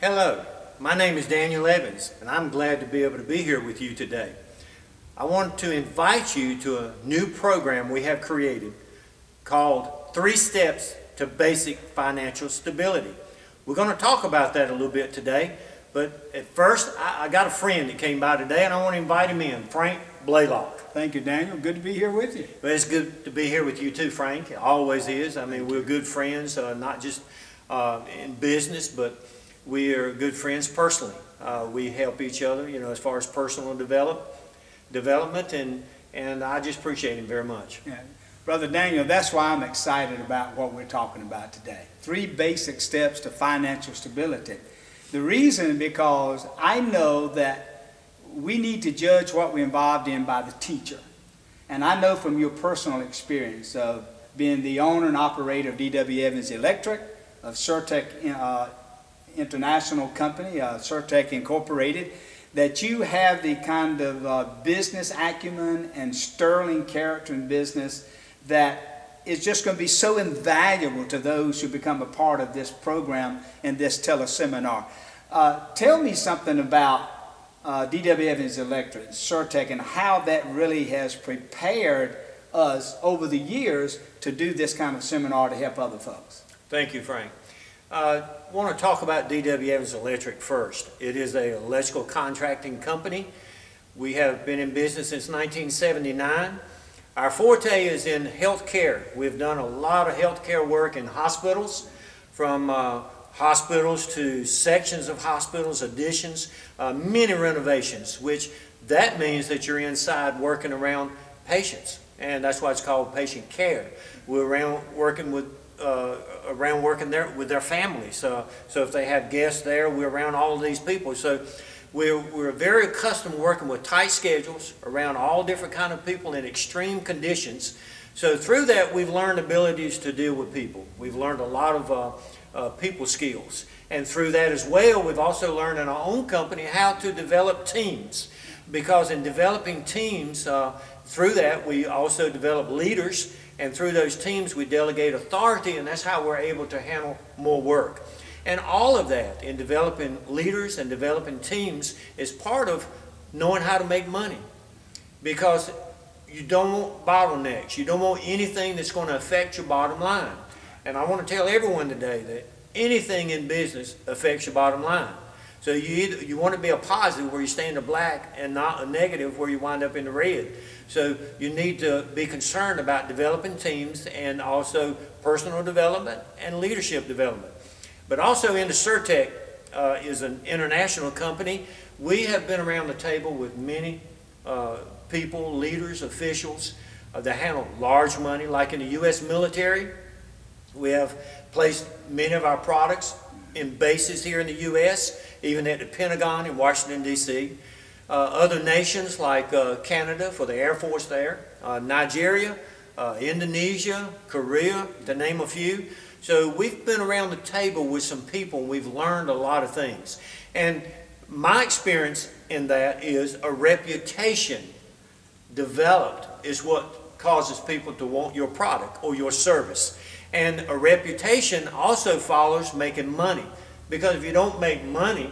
Hello, my name is Daniel Evans, and I'm glad to be able to be here with you today. I want to invite you to a new program we have created called 3 Steps to Basic Financial Stability. We're going to talk about that a little bit today, but at first I got a friend that came by today and I want to invite him in, Frank Blalock. Thank you, Daniel. Good to be here with you. Well, it's good to be here with you too, Frank. It always is. I mean, we're good friends, not just in business, but we are good friends personally. We help each other, as far as personal development, and I just appreciate him very much. Yeah. Brother Daniel, that's why I'm excited about what we're talking about today. 3 basic steps to financial stability. The reason because I know that we need to judge what we're involved in by the teacher. And I know from your personal experience of being the owner and operator of D.W. Evans Electric, of Surtech International Company, Surtech Incorporated, that you have the kind of business acumen and sterling character in business that is just going to be so invaluable to those who become a part of this program and this teleseminar. Tell me something about D.W. Evans Electric, Surtech, and how that really has prepared us over the years to do this kind of seminar to help other folks. Thank you, Frank. I want to talk about D.W. Evans Electric first. It is an electrical contracting company. We have been in business since 1979. Our forte is in healthcare. We've done a lot of healthcare work in hospitals, from hospitals to sections of hospitals, additions, many renovations, which that means that you're inside working around patients, and that's why it's called patient care. We're around working there with their families. So if they have guests there, we're around all of these people. So we're very accustomed to working with tight schedules around all different kind of people in extreme conditions. So through that, we've learned abilities to deal with people. We've learned a lot of people skills. And through that as well, we've also learned in our own company how to develop teams. Because in developing teams, through that, we also develop leaders. And through those teams, we delegate authority, and that's how we're able to handle more work. And all of that in developing leaders and developing teams is part of knowing how to make money. Because you don't want bottlenecks. You don't want anything that's going to affect your bottom line. And I want to tell everyone today that anything in business affects your bottom line. So you want to be a positive where you stay in the black and not a negative where you wind up in the red. So you need to be concerned about developing teams and also personal development and leadership development. But also into Surtech is an international company. We have been around the table with many people, leaders, officials that handle large money, like in the U.S. military. We have placed many of our products in bases here in the U.S., even at the Pentagon in Washington, D.C. Other nations like Canada for the Air Force there, Nigeria, Indonesia, Korea, to name a few. So we've been around the table with some people and we've learned a lot of things. And my experience in that is a reputation developed is what causes people to want your product or your service. And a reputation also follows making money. Because if you don't make money,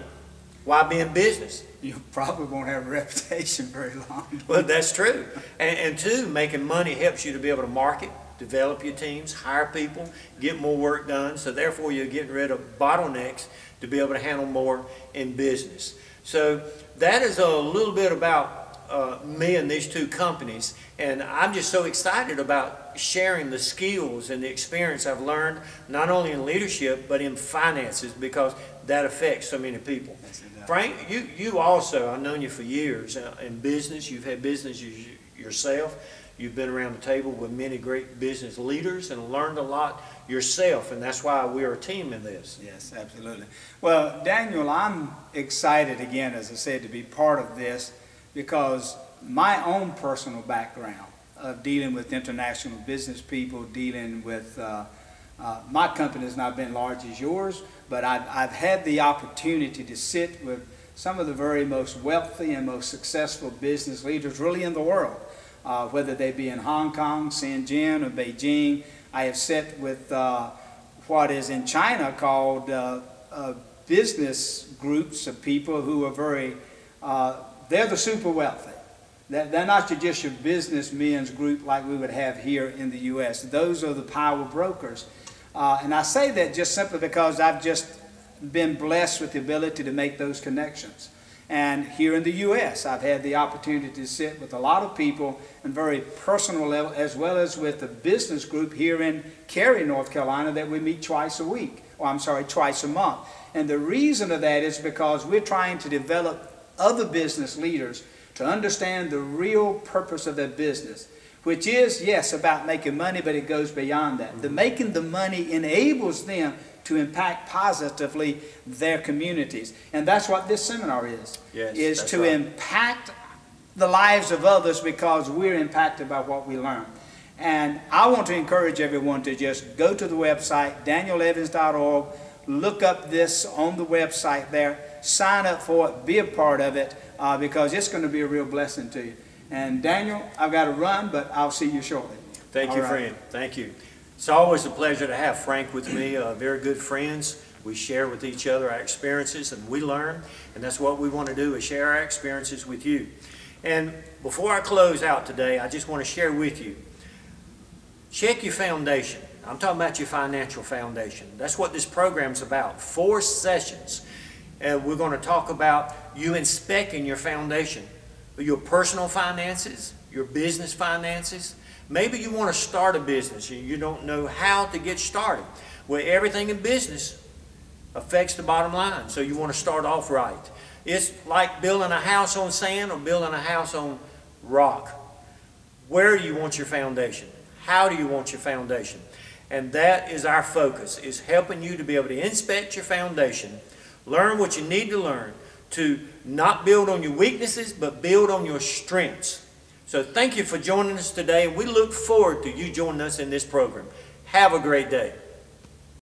why be in business? You probably won't have a reputation very long. Well, that's true. And two, making money helps you to be able to market, develop your teams, hire people, get more work done. So therefore, you're getting rid of bottlenecks to be able to handle more in business. So that is a little bit about me and these 2 companies. And I'm just so excited about sharing the skills and the experience I've learned, not only in leadership, but in finances, because that affects so many people. Frank, you also, I've known you for years in business. You've had business yourself. You've been around the table with many great business leaders and learned a lot yourself, and that's why we're a team in this. Yes, absolutely. Well, Daniel, I'm excited again, as I said, to be part of this because my own personal background of dealing with international business people, dealing with my company has not been large as yours, but I've had the opportunity to sit with some of the very most wealthy and most successful business leaders really in the world, whether they be in Hong Kong, Shenzhen, or Beijing. I have sat with what is in China called business groups of people who are very, they're the super wealthy. They're not just your businessmen's group like we would have here in the U.S. Those are the power brokers. And I say that just simply because I've just been blessed with the ability to make those connections. And here in the U.S., I've had the opportunity to sit with a lot of people in very personal level, as well as with a business group here in Cary, North Carolina, that we meet twice a week, or I'm sorry, twice a month. And the reason of that is because we're trying to develop other business leaders to understand the real purpose of their business, which is, yes, about making money, but it goes beyond that. The making the money enables them to impact positively their communities. And that's what this seminar is. Yes, is to right. impact the lives of others because we're impacted by what we learn. And I want to encourage everyone to just go to the website, danielevans.org, look up this on the website there, sign up for it, be a part of it, because it's going to be a real blessing to you. And Daniel, I've got to run, but I'll see you shortly. Thank you, friend. Thank you. It's always a pleasure to have Frank with me, very good friends. We share with each other our experiences and we learn, and that's what we want to do, is share our experiences with you. And before I close out today, I just want to share with you, check your foundation. I'm talking about your financial foundation. That's what this program's about. 4 sessions. And we're going to talk about you inspecting your foundation, your personal finances, your business finances. Maybe you want to start a business and you don't know how to get started. Well, everything in business affects the bottom line, so you want to start off right. It's like building a house on sand or building a house on rock. Where do you want your foundation? How do you want your foundation? And that is our focus, is helping you to be able to inspect your foundation, learn what you need to learn, to not build on your weaknesses, but build on your strengths. So thank you for joining us today, and we look forward to you joining us in this program. Have a great day.